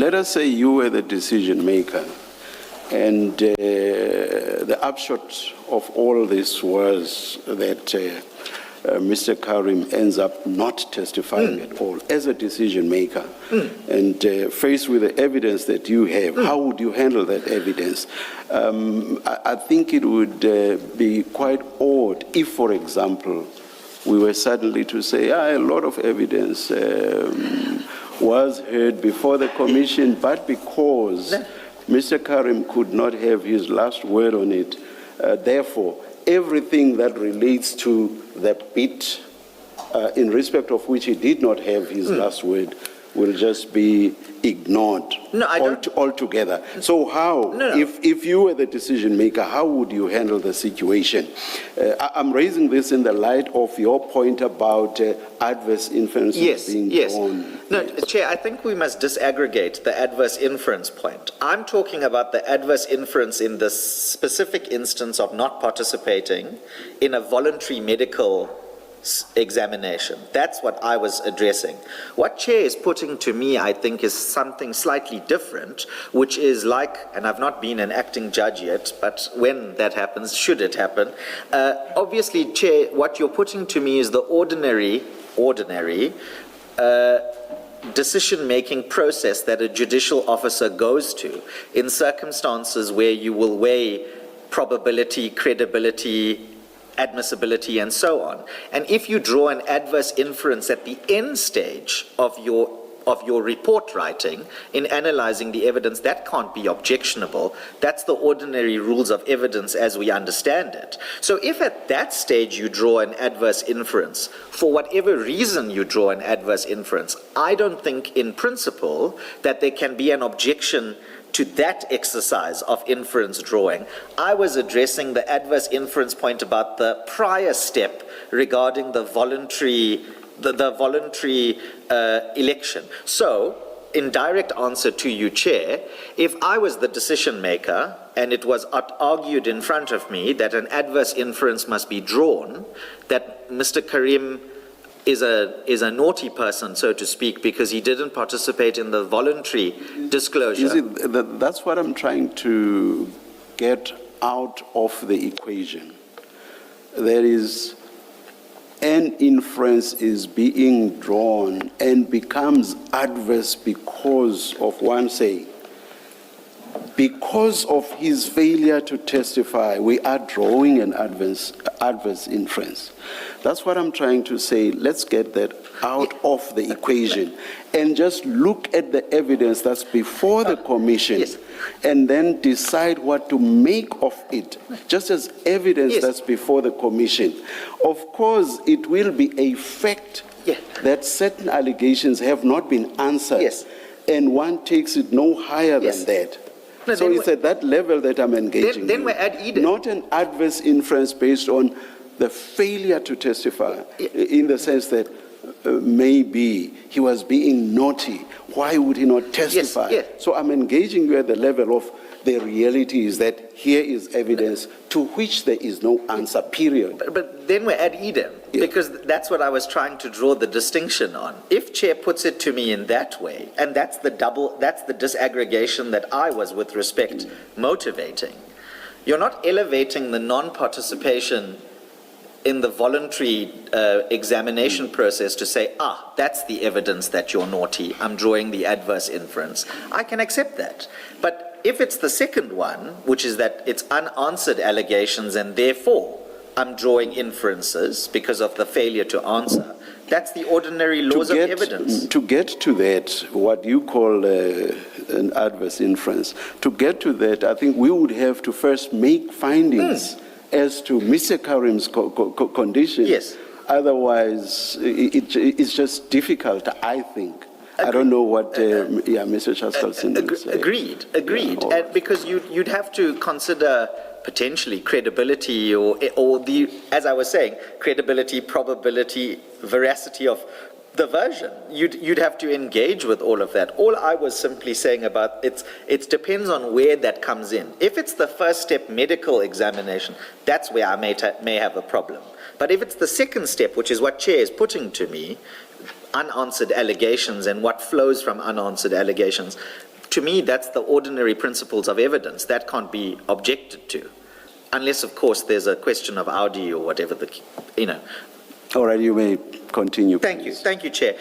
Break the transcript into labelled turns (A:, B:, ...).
A: let us say you were the decision maker, and the upshot of all this was that Mr. Karim ends up not testifying at all as a decision maker. And faced with the evidence that you have, how would you handle that evidence? I think it would be quite odd if, for example, we were suddenly to say, a lot of evidence was heard before the commission, but because Mr. Karim could not have his last word on it, therefore, everything that relates to the bit in respect of which he did not have his last word will just be ignored altogether. So how, if you were the decision maker, how would you handle the situation? I'm raising this in the light of your point about adverse inferences being drawn.
B: No, Chair, I think we must disaggregate the adverse inference point. I'm talking about the adverse inference in the specific instance of not participating in a voluntary medical examination. That's what I was addressing. What Chair is putting to me, I think, is something slightly different, which is like, and I've not been an acting judge yet, but when that happens, should it happen, obviously, Chair, what you're putting to me is the ordinary decision-making process that a judicial officer goes to in circumstances where you will weigh probability, credibility, admissibility, and so on. And if you draw an adverse inference at the end stage of your report writing in analyzing the evidence, that can't be objectionable. That's the ordinary rules of evidence as we understand it. So if at that stage you draw an adverse inference, for whatever reason you draw an adverse inference, I don't think in principle that there can be an objection to that exercise of inference drawing. I was addressing the adverse inference point about the prior step regarding the voluntary election. So, in direct answer to you, Chair, if I was the decision maker and it was argued in front of me that an adverse inference must be drawn, that Mr. Karim is a naughty person, so to speak, because he didn't participate in the voluntary disclosure.
A: You see, that's what I'm trying to get out of the equation. There is an inference is being drawn and becomes adverse because of one saying, because of his failure to testify, we are drawing an adverse inference. That's what I'm trying to say. Let's get that out of the equation and just look at the evidence that's before the commission and then decide what to make of it, just as evidence that's before the commission. Of course, it will be a fact that certain allegations have not been answered, and one takes it no higher than that.
B: No,
A: so it's at that level that I'm engaging.
B: Then we're at Eden.
A: Not an adverse inference based on the failure to testify, in the sense that maybe he was being naughty. Why would he not testify? So I'm engaging you at the level of the reality is that here is evidence to which there is no answer, period.
B: But then we're at Eden, because that's what I was trying to draw the distinction on. If Chair puts it to me in that way, and that's the disaggregation that I was, with respect, motivating, you're not elevating the non-participation in the voluntary examination process to say, that's the evidence that you're naughty, I'm drawing the adverse inference. I can accept that. But if it's the second one, which is that it's unanswered allegations and therefore I'm drawing inferences because of the failure to answer, that's the ordinary laws of evidence.
A: To get to that, what you call an adverse inference, to get to that, I think we would have to first make findings as to Mr. Karim's condition. Otherwise, it's just difficult, I think. I don't know what Mr. Chaskalson will say.
B: Agreed. And because you'd have to consider potentially credibility or the, as I was saying, credibility, probability, veracity of the version. You'd have to engage with all of that. All I was simply saying about it depends on where that comes in. If it's the first step medical examination, that's where I may have a problem. But if it's the second step, which is what Chair is putting to me, unanswered allegations and what flows from unanswered allegations, To me, that's the ordinary principles of evidence. That can't be objected to, unless, of course, there's a question of Audi or whatever All
A: right, you may continue,
B: Thank you.
A: please.
B: Thank you, Chair.